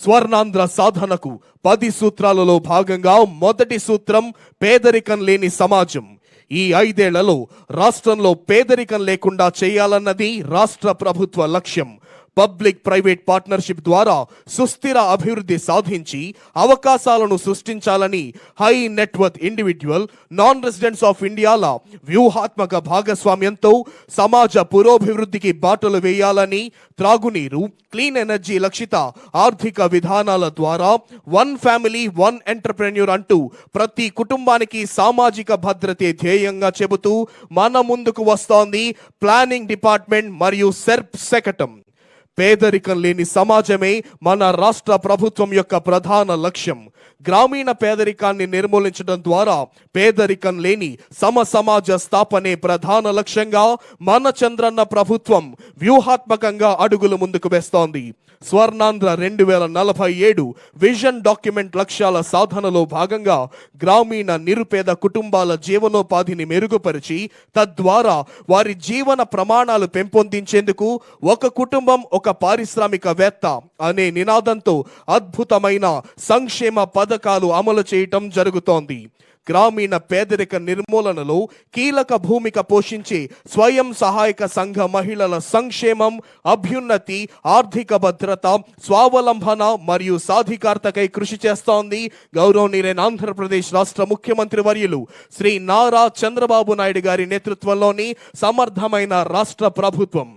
స్వర్ణాంధ్ర సాధనకు 10 సూత్రాలలో భాగంగా మొదటి సూత్రం పేదరికం లేని సమాజం. ఈ 5 ఏళ్లలో రాష్ట్రంలో పేదరికం లేకుండా చేయాలన్నది రాష్ట్ర ప్రభుత్వ లక్ష్యం. పబ్లిక్ ప్రైవేట్ పార్ట్నర్షిప్ ద్వారా సుస్థిర అభివృద్ధి సాధించి అవకాశాలను సృష్టించాలని high net worth individual, non residents of ఇండియాల వ్యూహాత్మక భాగస్వామ్యంతో సమాజ పురోభివృద్ధికి బాటలు వేయాలని, త్రాగునీరు, క్లీన్ ఎనర్జీ లక్షిత ఆర్థిక విధానాల ద్వారా వన్ ఫ్యామిలీ వన్ ఎంటర్ప్రెన్యూర్ అంటూ ప్రతి కుటుంబానికి సామాజిక భద్రతే ధ్యేయంగా చెబుతూ మన ముందుకు వస్తోంది ప్లానింగ్ డిపార్ట్మెంట్ మరియు సెర్ప్ శకటం. పేదరికం లేని సమాజమే మన రాష్ట్ర ప్రభుత్వం యొక్క ప్రధాన లక్ష్యం. గ్రామీణ పేదరికాన్ని నిర్మూలించడం ద్వారా పేదరికం లేని సమాజ స్థాపనే ప్రధాన లక్ష్యంగా మన చంద్రన్న ప్రభుత్వం వ్యూహాత్మకంగా అడుగులు ముందుకు వేస్తోంది. స్వర్ణాంధ్ర 2047 విజన్ డాక్యుమెంట్ లక్ష్యాల సాధనలో భాగంగా గ్రామీణ నిరుపేద కుటుంబాల జీవనోపాధిని మెరుగుపరిచి తద్వారా వారి జీవన ప్రమాణాలు పెంపొందించేందుకు ఒక కుటుంబం ఒక పారిశ్రామికవేత్త అనే నినాదంతో అద్భుతమైన సంక్షేమ పథకాలు అమలు చేయటం జరుగుతోంది. గ్రామీణ పేదరిక నిర్మూలనలో కీలక భూమిక పోషించే స్వయం సహాయక సంఘ మహిళల సంక్షేమం, అభ్యున్నతి, ఆర్థిక భద్రత, స్వావలంబన మరియు సాధికారతకై కృషి చేస్తోంది గౌరవనీయులైన ఆంధ్రప్రదేశ్ రాష్ట్ర ముఖ్యమంత్రి వర్యులు శ్రీ నారా చంద్రబాబు నాయుడు గారి నేతృత్వంలోని సమర్థమైన రాష్ట్ర ప్రభుత్వం.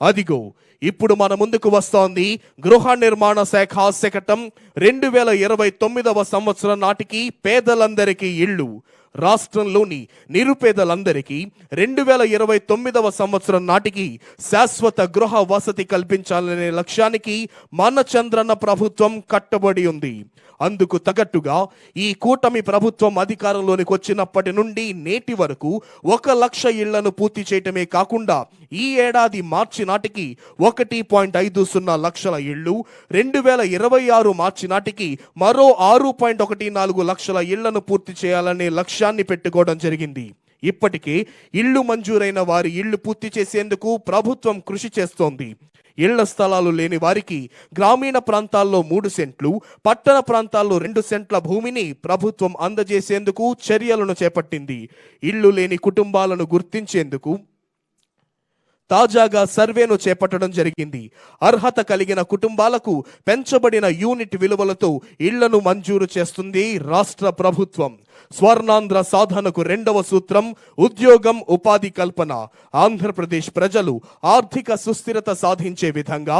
అదిగో ఇప్పుడు మన ముందుకు వస్తోంది గృహ నిర్మాణ శాఖ శకటం. 2029వ సంవత్సరం నాటికి పేదలందరికీ ఇళ్ళు. రాష్ట్రంలోని నిరుపేదలందరికీ 2029వ సంవత్సరం నాటికి శాశ్వత గృహ వసతి కల్పించాలనే లక్ష్యానికి మన చంద్రన్న ప్రభుత్వం కట్టుబడి ఉంది. అందుకు తగ్గట్టుగా ఈ కూటమి ప్రభుత్వం అధికారంలోనికి వచ్చినప్పటి నుండి నేటి వరకు 1 లక్ష ఇళ్లను పూర్తి చేయటమే కాకుండా ఈ ఏడాది మార్చి నాటికి 1.50 లక్షల ఇళ్లు, 2026 మార్చి నాటికి మరో 6.14 లక్షల ఇళ్లను పూర్తి చేయాలనే లక్ష్యాన్ని పెట్టుకోవడం జరిగింది. ఇప్పటికే ఇళ్లు మంజూరైన వారి ఇళ్లు పూర్తి చేసేందుకు ప్రభుత్వం కృషి చేస్తోంది. ఇళ్ల స్థలాలు లేని వారికి గ్రామీణ ప్రాంతాల్లో 3 సెంట్లు, పట్టణ ప్రాంతాల్లో 2 సెంట్ల భూమిని ప్రభుత్వం అందజేసేందుకు చర్యలను చేపట్టింది. ఇళ్లు లేని కుటుంబాలను గుర్తించేందుకు తాజాగా సర్వేను చేపట్టడం జరిగింది. అర్హత కలిగిన కుటుంబాలకు పెంచబడిన యూనిట్ విలువలతో ఇళ్లను మంజూరు చేస్తుంది రాష్ట్ర ప్రభుత్వం. స్వర్ణాంధ్ర సాధనకు 2వ సూత్రం ఉద్యోగం, ఉపాధి కల్పన. ఆంధ్రప్రదేశ్ ప్రజలు ఆర్థిక సుస్థిరత సాధించే విధంగా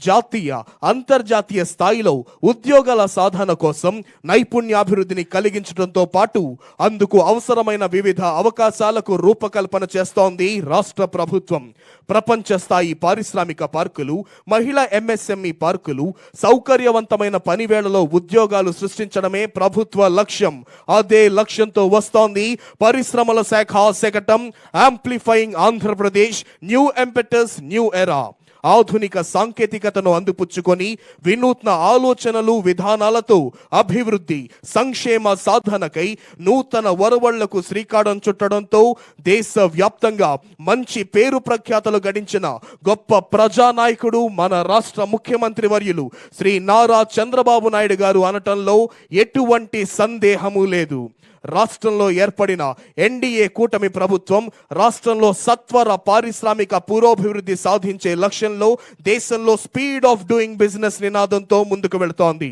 జాతీయ, అంతర్జాతీయ స్థాయిలో ఉద్యోగాల సాధన కోసం నైపుణ్యాభివృద్ధిని కలిగించడంతో పాటు అందుకు అవసరమైన వివిధ అవకాశాలకు రూపకల్పన చేస్తోంది రాష్ట్ర ప్రభుత్వం. ప్రపంచ స్థాయి పారిశ్రామిక పార్కులు, మహిళా ఎంఎస్ఎంఈ పార్కులు, సౌకర్యవంతమైన పనివేళలో ఉద్యోగాలు సృష్టించడమే ప్రభుత్వ లక్ష్యం. అదే లక్ష్యంతో వస్తోంది పరిశ్రమల శాఖ శకటం amplifying Andhra Pradesh, new impetus, new era. ఆధునిక సాంకేతికతను అందిపుచ్చుకొని వినూత్న ఆలోచనలు, విధానాలతో అభివృద్ధి, సంక్షేమ సాధనకై నూతన వరవళ్లకు శ్రీకారం చుట్టడంతో దేశవ్యాప్తంగా మంచి పేరు ప్రఖ్యాతలు గడించిన గొప్ప ప్రజానాయకుడు మన రాష్ట్ర ముఖ్యమంత్రి వర్యులు శ్రీ నారా చంద్రబాబు నాయుడు గారు అనటంలో ఎటువంటి సందేహము లేదు. రాష్ట్రంలో ఏర్పడిన ఎన్డీఏ కూటమి ప్రభుత్వం రాష్ట్రంలో సత్వర పారిశ్రామిక పురోభివృద్ధి సాధించే లక్ష్యంలో దేశంలో స్పీడ్ ఆఫ్ డూయింగ్ బిజినెస్ నినాదంతో ముందుకు వెళుతోంది.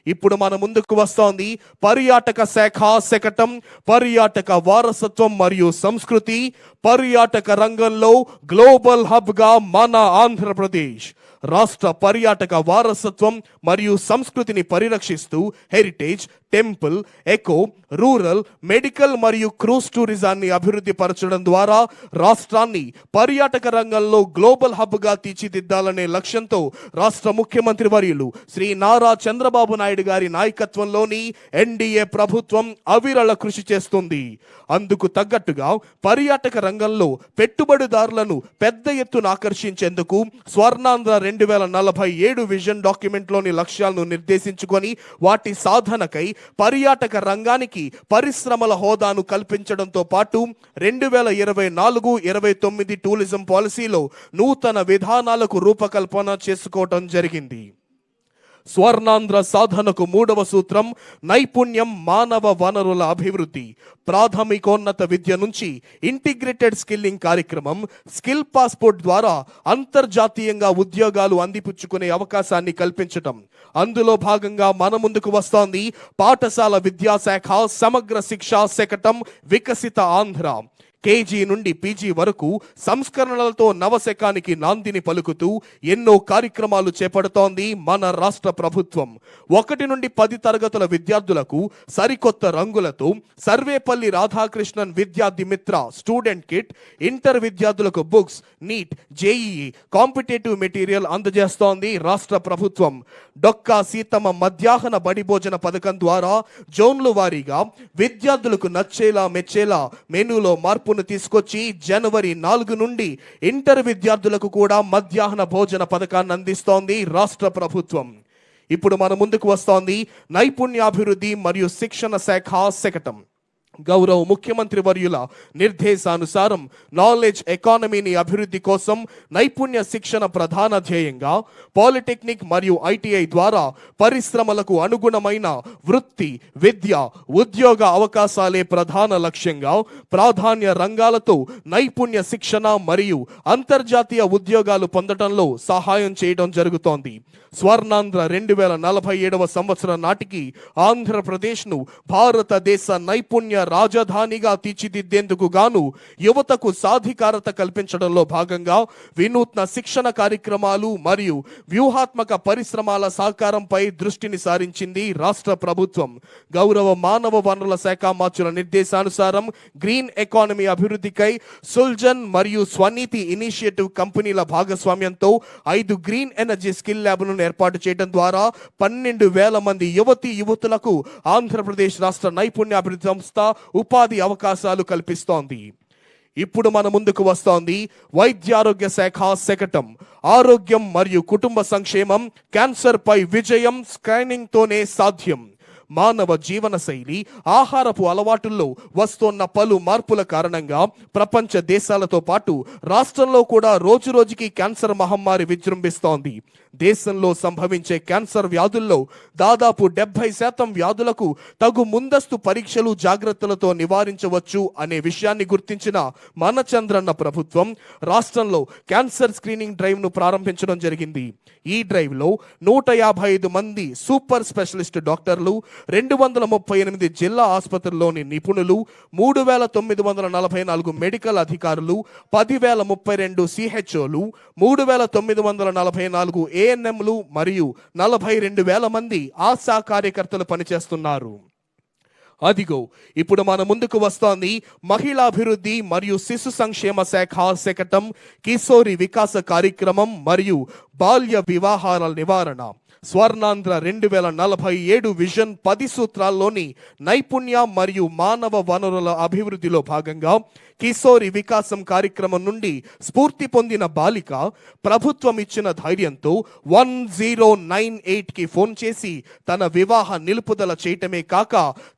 ఇప్పుడు మన ముందుకు వస్తోంది పర్యాటక శాఖ శకటం. పర్యాటక వారసత్వం మరియు సంస్కృతి. పర్యాటక రంగంలో గ్లోబల్ హబ్గా మన ఆంధ్రప్రదేశ్ రాష్ట్ర పర్యాటక వారసత్వం మరియు సంస్కృతిని పరిరక్షిస్తూ heritage, temple, eco, rural, medical మరియు క్రూజ్ టూరిజాన్ని అభివృద్ధి పరచడం ద్వారా రాష్ట్రాన్ని పర్యాటక రంగంలో గ్లోబల్ హబ్గా తీర్చిదిద్దాలనే లక్ష్యంతో రాష్ట్ర ముఖ్యమంత్రి వర్యులు శ్రీ నారా చంద్రబాబు నాయుడు గారి నాయకత్వంలోని ఎన్డీఏ ప్రభుత్వం అవిరళ కృషి చేస్తుంది. అందుకు తగ్గట్టుగా పర్యాటక రంగంలో పెట్టుబడిదారులను పెద్ద ఎత్తున ఆకర్షించేందుకు స్వర్ణాంధ్ర 2047 విజన్ డాక్యుమెంట్లోని లక్ష్యాలను నిర్దేశించుకొని వాటి సాధనకై పర్యాటక రంగానికి పరిశ్రమల హోదాను కల్పించడంతో పాటు 2024-29 టూరిజం పాలసీలో నూతన విధానాలకు రూపకల్పన చేసుకోవటం జరిగింది. స్వర్ణాంధ్ర సాధనకు 3వ సూత్రం నైపుణ్యం, మానవ వనరుల అభివృద్ధి. ప్రాథమికోన్నత విద్య నుంచి ఇంటిగ్రేటెడ్ స్కిల్లింగ్ కార్యక్రమం స్కిల్ పాస్పోర్ట్ ద్వారా అంతర్జాతీయంగా ఉద్యోగాలు అందిపుచ్చుకునే అవకాశాన్ని కల్పించటం. అందులో భాగంగా మన ముందుకు వస్తోంది పాఠశాల విద్యాశాఖ సమగ్ర శిక్షా శకటం వికసిత ఆంధ్ర. కేజీ నుండి పీజీ వరకు సంస్కరణలతో నవశకానికి నాందిని పలుకుతూ ఎన్నో కార్యక్రమాలు చేపడుతోంది మన రాష్ట్ర ప్రభుత్వం. 1 నుండి 10 తరగతుల విద్యార్థులకు సరికొత్త రంగులతో సర్వేపల్లి రాధాకృష్ణన్ విద్యార్థి మిత్ర స్టూడెంట్ కిట్, ఇంటర్ విద్యార్థులకు books, NEET, JEE competitive material అందజేస్తోంది రాష్ట్ర ప్రభుత్వం. డొక్కా సీతమ్మ మధ్యాహ్న బడి భోజన పథకం ద్వారా జోన్లు వారీగా విద్యార్థులకు నచ్చేలా మెచ్చేలా మెనూలో మార్పు తీసుకొచ్చి జనవరి 4 నుండి ఇంటర్ విద్యార్థులకు కూడా మధ్యాహ్న భోజన పథకాన్ని అందిస్తోంది రాష్ట్ర ప్రభుత్వం. ఇప్పుడు మన ముందుకు వస్తోంది నైపుణ్యాభివృద్ధి మరియు శిక్షణ శాఖ శకటం. గౌరవ ముఖ్యమంత్రి వర్యుల నిర్దేశానుసారం నాలెడ్జ్ ఎకానమీని అభివృద్ధి కోసం నైపుణ్య శిక్షణ ప్రధాన ధ్యేయంగా పాలిటెక్నిక్ మరియు ఐటీఐ ద్వారా పరిశ్రమలకు అనుగుణమైన వృత్తి, విద్య, ఉద్యోగ అవకాశాలే ప్రధాన లక్ష్యంగా ప్రాధాన్య రంగాలతో నైపుణ్య శిక్షణ మరియు అంతర్జాతీయ ఉద్యోగాలు పొందడంలో సహాయం చేయడం జరుగుతోంది. స్వర్ణాంధ్ర 2047వ సంవత్సరం నాటికి ఆంధ్రప్రదేశ్ను భారతదేశ నైపుణ్య రాజధానిగా తీర్చిదిద్దేందుకు గాను యువతకు సాధికారత కల్పించడంలో భాగంగా వినూత్న శిక్షణ కార్యక్రమాలు మరియు వ్యూహాత్మక పరిశ్రమల సహకారంపై దృష్టిని సారించింది రాష్ట్ర ప్రభుత్వం. గౌరవ మానవ వనరుల శాఖ మార్చుల నిర్దేశానుసారం గ్రీన్ ఎకానమీ అభివృద్ధికై సుల్జన్ మరియు స్వనీతి ఇనిషియేటివ్ కంపెనీల భాగస్వామ్యంతో 5 గ్రీన్ ఎనర్జీ స్కిల్ ల్యాబ్లను ఏర్పాటు చేయడం ద్వారా 12,000 మంది యువతులకు ఆంధ్రప్రదేశ్ రాష్ట్ర నైపుణ్యాభివృద్ధి సంస్థ ఉపాధి అవకాశాలు కల్పిస్తోంది. ఇప్పుడు మన ముందుకు వస్తోంది వైద్యారోగ్య శాఖ శకటం. ఆరోగ్యం మరియు కుటుంబ సంక్షేమం, క్యాన్సర్ పై విజయం స్క్రీనింగ్ తోనే సాధ్యం. మానవ జీవన శైలి, ఆహారపు అలవాటుల్లో వస్తోన్న పలు మార్పుల కారణంగా ప్రపంచ దేశాలతో పాటు రాష్ట్రంలో కూడా రోజురోజుకి క్యాన్సర్ మహమ్మారి విజృంభిస్తోంది. దేశంలో సంభవించే క్యాన్సర్ వ్యాధుల్లో దాదాపు 70% వ్యాధులకు తగు ముందస్తు పరీక్షలు, జాగ్రత్తలతో నివారించవచ్చు అనే విషయాన్ని గుర్తించిన మన చంద్రన్న ప్రభుత్వం రాష్ట్రంలో క్యాన్సర్ స్క్రీనింగ్ డ్రైవ్ను ప్రారంభించడం జరిగింది. ఈ డ్రైవ్లో 155 మంది సూపర్ స్పెషలిస్ట్ డాక్టర్లు, 238 జిల్లా ఆసుపత్రుల్లోని నిపుణులు, 3,944 మెడికల్ అధికారులు, 10,032 సిహెచ్ఓలు, 3,944 ఏఎన్ఎంలు మరియు 42,000 మంది ఆశా కార్యకర్తలు పనిచేస్తున్నారు. అదిగో ఇప్పుడు మన ముందుకు వస్తోంది మహిళాభివృద్ధి మరియు శిశు సంక్షేమ శాఖ శకటం, కిశోరి వికాస కార్యక్రమం మరియు బాల్య వివాహాల నివారణ. స్వర్ణాంధ్ర 2047 విజన్ 10 సూత్రాల్లోని నైపుణ్య మరియు మానవ వనరుల అభివృద్ధిలో భాగంగా కిశోరి వికాసం కార్యక్రమం నుండి స్ఫూర్తి పొందిన బాలిక ప్రభుత్వం ఇచ్చిన ధైర్యంతో 1098కి ఫోన్ చేసి తన వివాహ నిలుపుదల చేయటమే కాక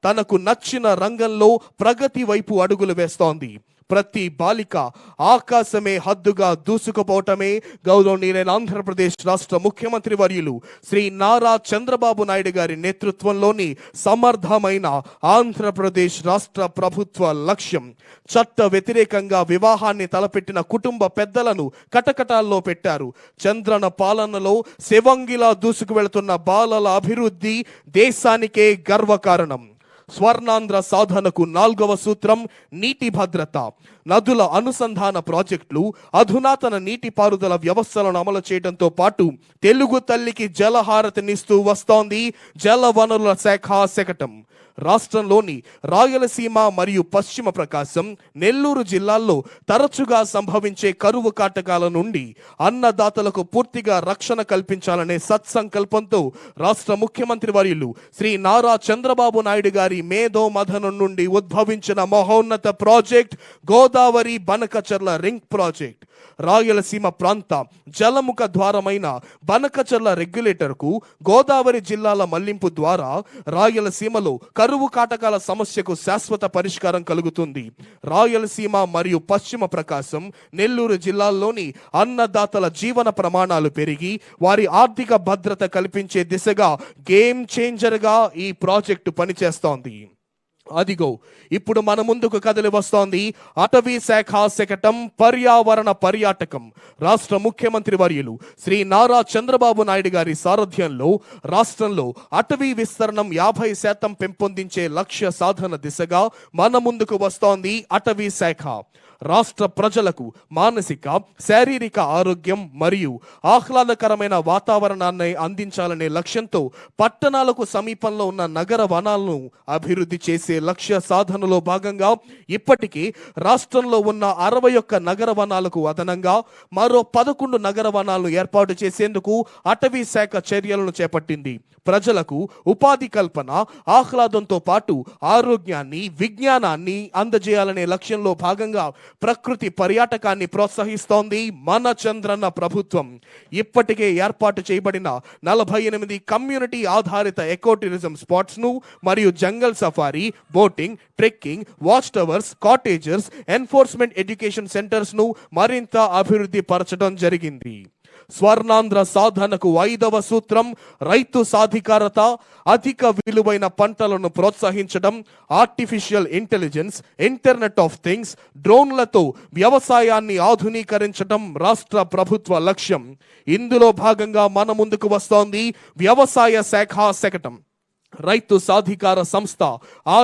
తనకు నచ్చిన రంగంలో ప్రగతి వైపు అడుగులు వేస్తోంది. ప్రతి బాలిక ఆకాశమే హద్దుగా దూసుకుపోవటమే గౌరవనీయులైన ఆంధ్రప్రదేశ్ రాష్ట్ర ముఖ్యమంత్రి వర్యులు శ్రీ నారా చంద్రబాబు నాయుడు గారి నేతృత్వంలోని సమర్థమైన ఆంధ్రప్రదేశ్ రాష్ట్ర ప్రభుత్వ లక్ష్యం. చట్ట వ్యతిరేకంగా వివాహాన్ని తలపెట్టిన కుటుంబ పెద్దలను కటకటాల్లో పెట్టారు. చంద్రన పాలనలో శివంగిలా దూసుకు వెళుతున్న బాలల అభివృద్ధి దేశానికే గర్వకారణం. స్వర్ణాంధ్ర సాధనకు 4వ సూత్రం నీటి భద్రత. నదుల అనుసంధాన ప్రాజెక్టులు, అధునాతన నీటిపారుదల వ్యవస్థలను అమలు చేయడంతో పాటు తెలుగు తల్లికి జలహారతినిస్తూ వస్తోంది జల వనరుల శాఖ శకటం. రాష్ట్రంలోని రాయలసీమ మరియు పశ్చిమ ప్రకాశం, నెల్లూరు జిల్లాల్లో తరచుగా సంభవించే కరువు కాటకాల నుండి అన్నదాతలకు పూర్తిగా రక్షణ కల్పించాలనే సత్సంకల్పంతో రాష్ట్ర ముఖ్యమంత్రి వర్యులు శ్రీ నారా చంద్రబాబు నాయుడు గారి మేధో మథనం నుండి ఉద్భవించిన మహోన్నత project Godavari Godavari Banakacherla ring project, Rayalaseema ప్రాంత జలముఖ ద్వారమైన బనకచర్ల రెగ్యులేటర్కు గోదావరి జిల్లాల మళ్లింపు ద్వారా రాయలసీమలో కరువు కాటకాల సమస్యకు శాశ్వత పరిష్కారం కలుగుతుంది. రాయలసీమ మరియు పశ్చిమ ప్రకాశం, నెల్లూరు జిల్లాల్లోని అన్నదాతల జీవన ప్రమాణాలు పెరిగి వారి ఆర్థిక భద్రత కల్పించే దిశగా గేమ్ చేంజర్గా ఈ ప్రాజెక్టు పనిచేస్తోంది. అదిగో ఇప్పుడు మన ముందుకు కదిలి వస్తోంది అటవీ శాఖ శకటం, పర్యావరణ పర్యాటకం. రాష్ట్ర ముఖ్యమంత్రి వర్యులు శ్రీ నారా చంద్రబాబు నాయుడు గారి సారథ్యంలో రాష్ట్రంలో అటవీ విస్తరణం 50% పెంపొందించే లక్ష్య సాధన దిశగా మన ముందుకు వస్తోంది అటవీ శాఖ. రాష్ట్ర ప్రజలకు మానసిక, శారీరక ఆరోగ్యం మరియు ఆహ్లాదకరమైన వాతావరణాన్ని అందించాలనే లక్ష్యంతో పట్టణాలకు సమీపంలో ఉన్న నగర వనాలను అభివృద్ధి చేసే లక్ష్య సాధనలో భాగంగా ఇప్పటికీ రాష్ట్రంలో ఉన్న 61 నగర వనాలకు అదనంగా మరో 11 నగర వనాలను ఏర్పాటు చేసేందుకు అటవీ శాఖ చర్యలను చేపట్టింది. ప్రజలకు ఉపాధి కల్పన, ఆహ్లాదంతో పాటు ఆరోగ్యాన్ని, విజ్ఞానాన్ని అందజేయాలనే లక్ష్యంలో భాగంగా ప్రకృతి పర్యాటకాన్ని ప్రోత్సహిస్తోంది మన చంద్రన్న ప్రభుత్వం. ఇప్పటికే ఏర్పాటు చేయబడిన 48 కమ్యూనిటీ ఆధారిత ఎకో టూరిజం స్పాట్స్ ను మరియు jungle safari, boating, trekking, watch towers, cottages, enforcement education centres ను మరింత అభివృద్ధి పరచడం జరిగింది. స్వర్ణాంధ్ర సాధనకు 5వ సూత్రం రైతు సాధికారత, అధిక విలువైన పంటలను ప్రోత్సహించడం, artificial intelligence, internet of things, డ్రోన్లతో వ్యవసాయాన్ని ఆధునీకరించడం రాష్ట్ర ప్రభుత్వ లక్ష్యం. ఇందులో భాగంగా మన ముందుకు వస్తోంది వ్యవసాయ శాఖ శకటం. రైతు సాధికార సంస్థ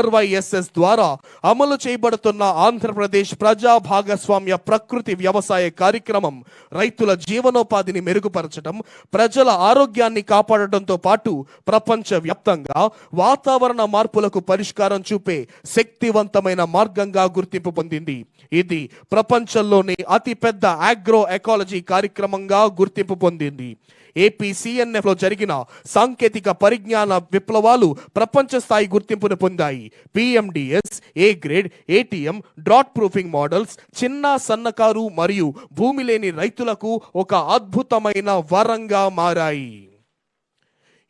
RYSS ద్వారా అమలు చేయబడుతున్న ఆంధ్రప్రదేశ్ ప్రజా భాగస్వామ్య ప్రకృతి వ్యవసాయ కార్యక్రమం రైతుల జీవనోపాధిని మెరుగుపరచడం, ప్రజల ఆరోగ్యాన్ని కాపాడటంతో పాటు ప్రపంచ వ్యాప్తంగా వాతావరణ మార్పులకు పరిష్కారం చూపే శక్తివంతమైన మార్గంగా గుర్తింపు పొందింది. ఇది ప్రపంచంలోని అతిపెద్ద ఆగ్రో ఎకాలజీ కార్యక్రమంగా గుర్తింపు పొందింది. APCNF లో జరిగిన సాంకేతిక పరిజ్ఞాన విప్లవాలు ప్రపంచ స్థాయి గుర్తింపును పొందాయి. PMDS, A grade, ATM, drought proofing models చిన్న, సన్నకారు మరియు భూమి లేని రైతులకు ఒక అద్భుతమైన వరంగా మారాయి.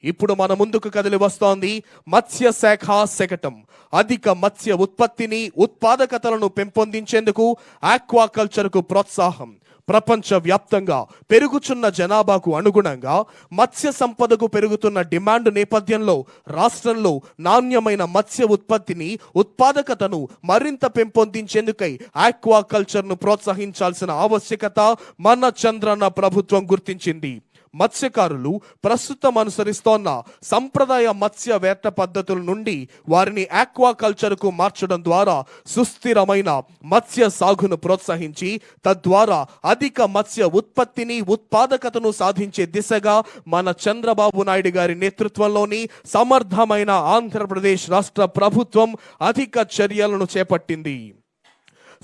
ఇప్పుడు మన ముందుకు కదిలి వస్తోంది మత్స్య శాఖ శకటం. అధిక మత్స్య ఉత్పత్తిని, ఉత్పాదకతలను పెంపొందించేందుకు ఆక్వాకల్చర్కు ప్రోత్సాహం. ప్రపంచ వ్యాప్తంగా పెరుగుచున్న జనాభాకు అనుగుణంగా మత్స్య సంపదకు పెరుగుతున్న డిమాండ్ నేపథ్యంలో రాష్ట్రంలో నాణ్యమైన మత్స్య ఉత్పత్తిని, ఉత్పాదకతను మరింత పెంపొందించేందుకై ఆక్వాకల్చర్ను ప్రోత్సహించాల్సిన ఆవశ్యకత మన చంద్రన్న ప్రభుత్వం గుర్తించింది. మత్స్యకారులు ప్రస్తుతం అనుసరిస్తోన్న సంప్రదాయ మత్స్య వేట పద్ధతుల నుండి వారిని ఆక్వాకల్చర్కు మార్చడం ద్వారా సుస్థిరమైన మత్స్య సాగును ప్రోత్సహించి తద్వారా అధిక మత్స్య ఉత్పత్తిని, ఉత్పాదకతను సాధించే దిశగా మన చంద్రబాబు నాయుడు గారి నేతృత్వంలోని సమర్థమైన ఆంధ్రప్రదేశ్ రాష్ట్ర ప్రభుత్వం అధిక చర్యలను చేపట్టింది.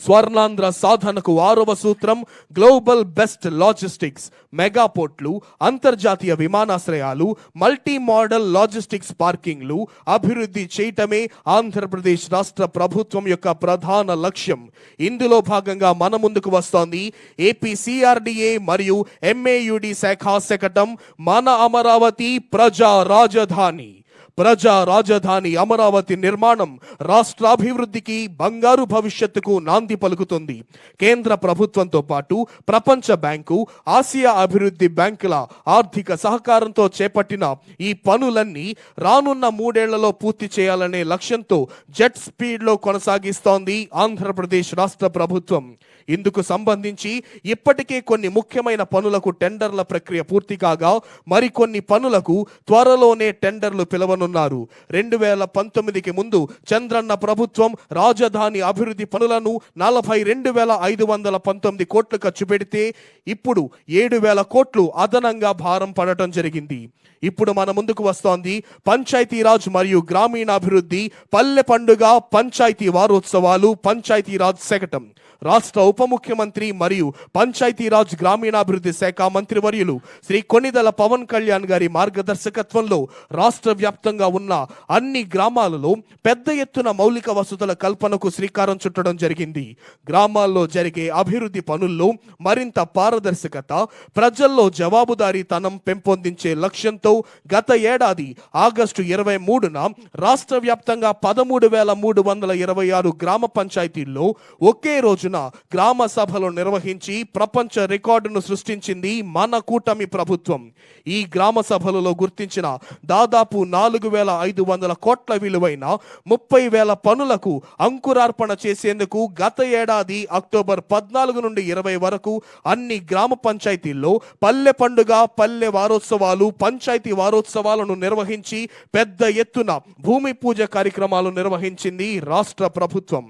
స్వర్ణాంధ్ర సాధనకు 6వ సూత్రం గ్లోబల్ బెస్ట్ లాజిస్టిక్స్. మెగాపోర్ట్లు, అంతర్జాతీయ విమానాశ్రయాలు, మల్టీ మోడల్ లాజిస్టిక్స్ పార్కింగ్లు అభివృద్ధి చేయటమే ఆంధ్రప్రదేశ్ రాష్ట్ర ప్రభుత్వం యొక్క ప్రధాన లక్ష్యం. ఇందులో భాగంగా మన ముందుకు వస్తోంది APCRDA మరియు MAUD శాఖ శకటం మన అమరావతి ప్రజా రాజధాని. ప్రజా రాజధాని అమరావతి నిర్మాణం రాష్ట్రాభివృద్ధికి, బంగారు భవిష్యత్తుకు నాంది పలుకుతుంది. కేంద్ర ప్రభుత్వంతో పాటు ప్రపంచ బ్యాంకు, ఆసియా అభివృద్ధి బ్యాంకుల ఆర్థిక సహకారంతో చేపట్టిన ఈ పనులన్నీ రానున్న 3 ఏళ్లలో పూర్తి చేయాలనే లక్ష్యంతో జెట్ స్పీడ్లో కొనసాగిస్తోంది ఆంధ్రప్రదేశ్ రాష్ట్ర ప్రభుత్వం. ఇందుకు సంబంధించి ఇప్పటికే కొన్ని ముఖ్యమైన పనులకు టెండర్ల ప్రక్రియ పూర్తి కాగా మరికొన్ని పనులకు త్వరలోనే టెండర్లు పిలవనున్నారు. 2019కి ముందు చంద్రన్న ప్రభుత్వం రాజధాని అభివృద్ధి పనులను 42,519 కోట్లు ఖర్చు పెడితే ఇప్పుడు 7,000 కోట్లు అదనంగా భారం పడటం జరిగింది. ఇప్పుడు మన ముందుకు వస్తోంది పంచాయతీరాజ్ మరియు గ్రామీణాభివృద్ధి, పల్లె పండుగ, పంచాయతీ వారోత్సవాలు, పంచాయతీరాజ్ శకటం. రాష్ట్ర ఉప ముఖ్యమంత్రి మరియు పంచాయతీరాజ్ గ్రామీణాభివృద్ధి శాఖ మంత్రివర్యులు శ్రీ కొణిదెల పవన్ కళ్యాణ్ గారి మార్గదర్శకత్వంలో రాష్ట్ర వ్యాప్తంగా ఉన్న అన్ని గ్రామాలలో పెద్ద ఎత్తున మౌలిక వసతుల కల్పనకు శ్రీకారం చుట్టడం జరిగింది. గ్రామాల్లో జరిగే అభివృద్ధి పనుల్లో మరింత పారదర్శకత, ప్రజల్లో జవాబుదారీతనం పెంపొందించే లక్ష్యంతో గత ఏడాది ఆగస్టు 23న రాష్ట్ర వ్యాప్తంగా 13,326 గ్రామ పంచాయతీల్లో ఒకే రోజున గ్రామ సభలు నిర్వహించి ప్రపంచ రికార్డును సృష్టించింది మన కూటమి ప్రభుత్వం. ఈ గ్రామ సభలలో గుర్తించిన దాదాపు 4,500 కోట్ల విలువైన 30,000 పనులకు అంకురార్పణ చేసేందుకు గత ఏడాది అక్టోబర్ 14 నుండి 20 వరకు అన్ని గ్రామ పంచాయతీల్లో పల్లె పండుగ, పల్లె వారోత్సవాలు, పంచాయతీ వారోత్సవాలను నిర్వహించి పెద్ద ఎత్తున భూమి పూజ కార్యక్రమాలు నిర్వహించింది రాష్ట్ర ప్రభుత్వం.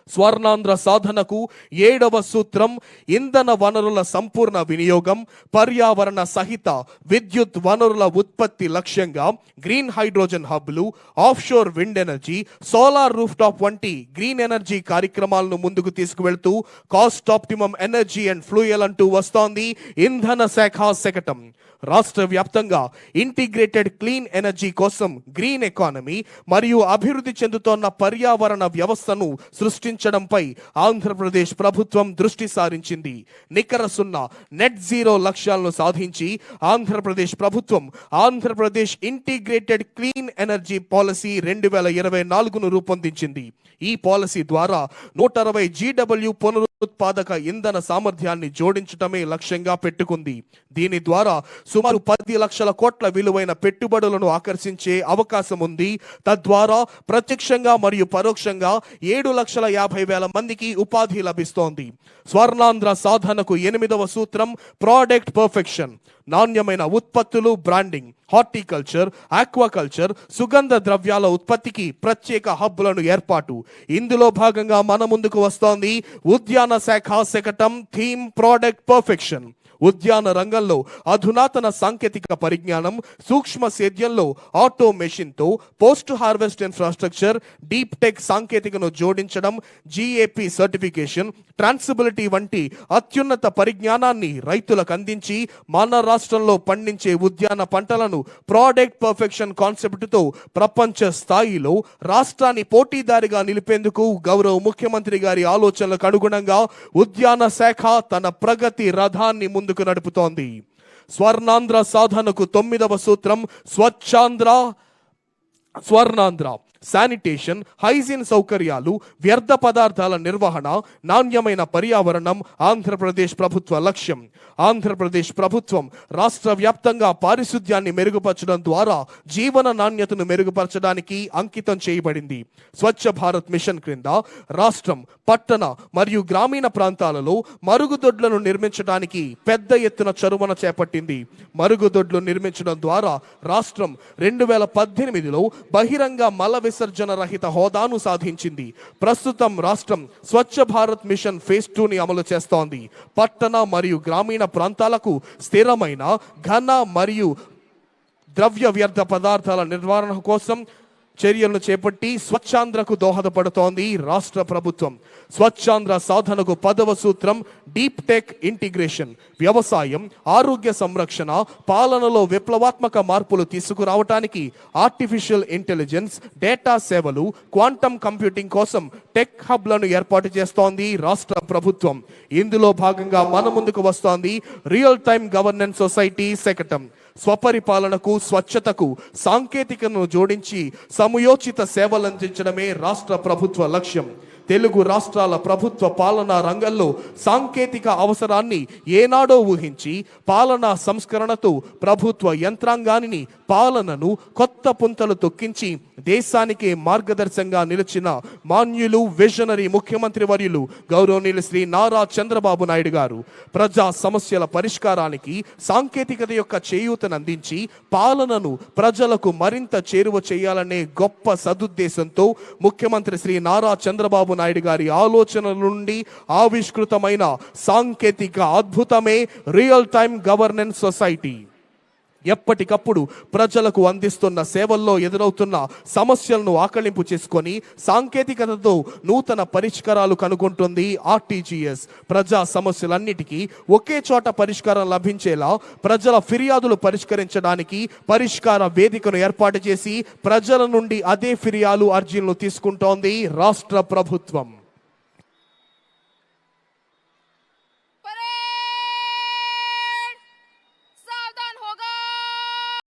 స్వర్ణాంధ్ర సాధనకు 7వ సూత్రం ఇంధన వనరుల సంపూర్ణ వినియోగం, పర్యావరణ సహిత విద్యుత్ వనరుల ఉత్పత్తి లక్ష్యంగా గ్రీన్ హైడ్రోజన్ హబ్లు, offshore wind energy, solar rooftop వంటి గ్రీన్ ఎనర్జీ కార్యక్రమాలను ముందుకు తీసుకువెళ్తూ cost optimum energy and fuel అంటూ వస్తోంది ఇంధన శాఖ శకటం. రాష్ట్ర వ్యాప్తంగా ఇంటిగ్రేటెడ్ క్లీన్ ఎనర్జీ కోసం గ్రీన్ ఎకానమీ మరియు అభివృద్ధి చెందుతోన్న పర్యావరణ వ్యవస్థను సృష్టించడంపై ఆంధ్రప్రదేశ్ ప్రభుత్వం దృష్టి సారించింది. నికర సున్నా నెట్ జీరో లక్ష్యాలను సాధించి ఆంధ్రప్రదేశ్ ప్రభుత్వం Andhra Pradesh integrated clean energy policy 2024ను రూపొందించింది. ఈ పాలసీ ద్వారా 160 GW పునరుత్పాదక ఇంధన సామర్థ్యాన్ని జోడించడమే లక్ష్యంగా పెట్టుకుంది. దీని ద్వారా సుమారు 10 లక్షల కోట్ల విలువైన పెట్టుబడులను ఆకర్షించే అవకాశం ఉంది. తద్వారా ప్రత్యక్షంగా మరియు పరోక్షంగా 7,50,000 మందికి ఉపాధి లభిస్తోంది. స్వర్ణాంధ్ర సాధనకు 8వ సూత్రం ప్రోడక్ట్ పర్ఫెక్షన్. నాణ్యమైన ఉత్పత్తులు, బ్రాండింగ్, హార్టికల్చర్, ఆక్వాకల్చర్, సుగంధ ద్రవ్యాల ఉత్పత్తికి ప్రత్యేక హబ్బులను ఏర్పాటు. ఇందులో భాగంగా మన ముందుకు వస్తోంది ఉద్యాన శాఖ శకటం థీమ్ ప్రోడక్ట్ పర్ఫెక్షన్. ఉద్యాన రంగంలో అధునాతన సాంకేతిక పరిజ్ఞానం, సూక్ష్మ సేద్యంలో ఆటోమేషన్తో post harvest infrastructure, deep tech సాంకేతికను జోడించడం, GAP సర్టిఫికేషన్, ట్రాన్సిబిలిటీ వంటి అత్యున్నత పరిజ్ఞానాన్ని రైతులకు అందించి మన రాష్ట్రంలో పండించే ఉద్యాన పంటలను ప్రోడక్ట్ పర్ఫెక్షన్ కాన్సెప్ట్తో ప్రపంచ స్థాయిలో రాష్ట్రాన్ని పోటీదారిగా నిలిపేందుకు గౌరవ ముఖ్యమంత్రి గారి ఆలోచనలకు అనుగుణంగా ఉద్యాన శాఖ తన ప్రగతి రథాన్ని ముందుకు నడుపుతోంది. స్వర్ణాంధ్ర సాధనకు 9వ సూత్రం స్వర్ణాంధ్ర. శానిటేషన్, హైజీన్ సౌకర్యాలు, వ్యర్థ పదార్థాల నిర్వహణ, నాణ్యమైన పర్యావరణం ఆంధ్రప్రదేశ్ ప్రభుత్వ లక్ష్యం. ఆంధ్రప్రదేశ్ ప్రభుత్వం రాష్ట్ర వ్యాప్తంగా పారిశుద్ధ్యాన్ని మెరుగుపరచడం ద్వారా జీవన నాణ్యతను మెరుగుపరచడానికి అంకితం చేయబడింది. స్వచ్ఛ భారత్ మిషన్ క్రింద రాష్ట్రం పట్టణ మరియు గ్రామీణ ప్రాంతాలలో మరుగుదొడ్లను నిర్మించడానికి పెద్ద ఎత్తున చొరవను చేపట్టింది. మరుగుదొడ్లు నిర్మించడం ద్వారా రాష్ట్రం 2018లో బహిరంగ మల విసర్జన రహిత హోదాను సాధించింది. ప్రస్తుతం రాష్ట్రం స్వచ్ఛ భారత్ మిషన్ ఫేజ్ 2ని అమలు చేస్తోంది. పట్టణ మరియు గ్రామీణ ప్రాంతాలకు స్థిరమైన ఘన మరియు ద్రవ్య వ్యర్థ పదార్థాల నిర్వహణ కోసం చర్యలను చేపట్టి స్వచ్ఛాంధ్రకు దోహదపడుతోంది రాష్ట్ర ప్రభుత్వం. స్వచ్ఛాంధ్ర సాధనకు 10వ సూత్రం డీప్ టెక్ ఇంటిగ్రేషన్. వ్యవసాయం, ఆరోగ్య సంరక్షణ, పాలనలో విప్లవాత్మక మార్పులు తీసుకురావడానికి ఆర్టిఫిషియల్ ఇంటెలిజెన్స్, డేటా సేవలు, క్వాంటమ్ కంప్యూటింగ్ కోసం టెక్ హబ్లను ఏర్పాటు చేస్తోంది రాష్ట్ర ప్రభుత్వం. ఇందులో భాగంగా మన ముందుకు వస్తోంది రియల్ టైమ్ గవర్నెన్స్ సొసైటీ శకటం. స్వపరిపాలనకు, స్వచ్ఛతకు సాంకేతికను జోడించి సమయోచిత సేవలందించడమే రాష్ట్ర ప్రభుత్వ లక్ష్యం. తెలుగు రాష్ట్రాల ప్రభుత్వ పాలనా రంగంలో సాంకేతిక అవసరాన్ని ఏనాడో ఊహించి పాలనా సంస్కరణతో ప్రభుత్వ యంత్రాంగాన్ని పాలనను కొత్త పుంతలు తొక్కించి దేశానికే మార్గదర్శకంగా నిలిచిన మాన్యులు, విజనరీ ముఖ్యమంత్రి వర్యులు గౌరవనీయులు శ్రీ నారా చంద్రబాబు నాయుడు గారు ప్రజా సమస్యల పరిష్కారానికి సాంకేతికత యొక్క చేయూతను అందించి పాలనను ప్రజలకు మరింత చేరువ చేయాలనే గొప్ప సదుద్దేశంతో ముఖ్యమంత్రి శ్రీ నారా చంద్రబాబు నాయుడు గారి ఆలోచనల నుండి ఆవిష్కృతమైన సాంకేతిక అద్భుతమే రియల్ టైమ్ గవర్నెన్స్ సొసైటీ. ఎప్పటికప్పుడు ప్రజలకు అందిస్తున్న సేవల్లో ఎదురవుతున్న సమస్యలను ఆకళింపు చేసుకొని సాంకేతికతతో నూతన పరిష్కారాలు కనుగొంటుంది ఆర్టీజీఎస్. ప్రజా సమస్యలన్నిటికీ ఒకే చోట పరిష్కారం లభించేలా ప్రజల ఫిర్యాదులు పరిష్కరించడానికి పరిష్కార వేదికను ఏర్పాటు చేసి ప్రజల నుండి అదే ఫిర్యాదు అర్జీలను తీసుకుంటోంది రాష్ట్ర ప్రభుత్వం.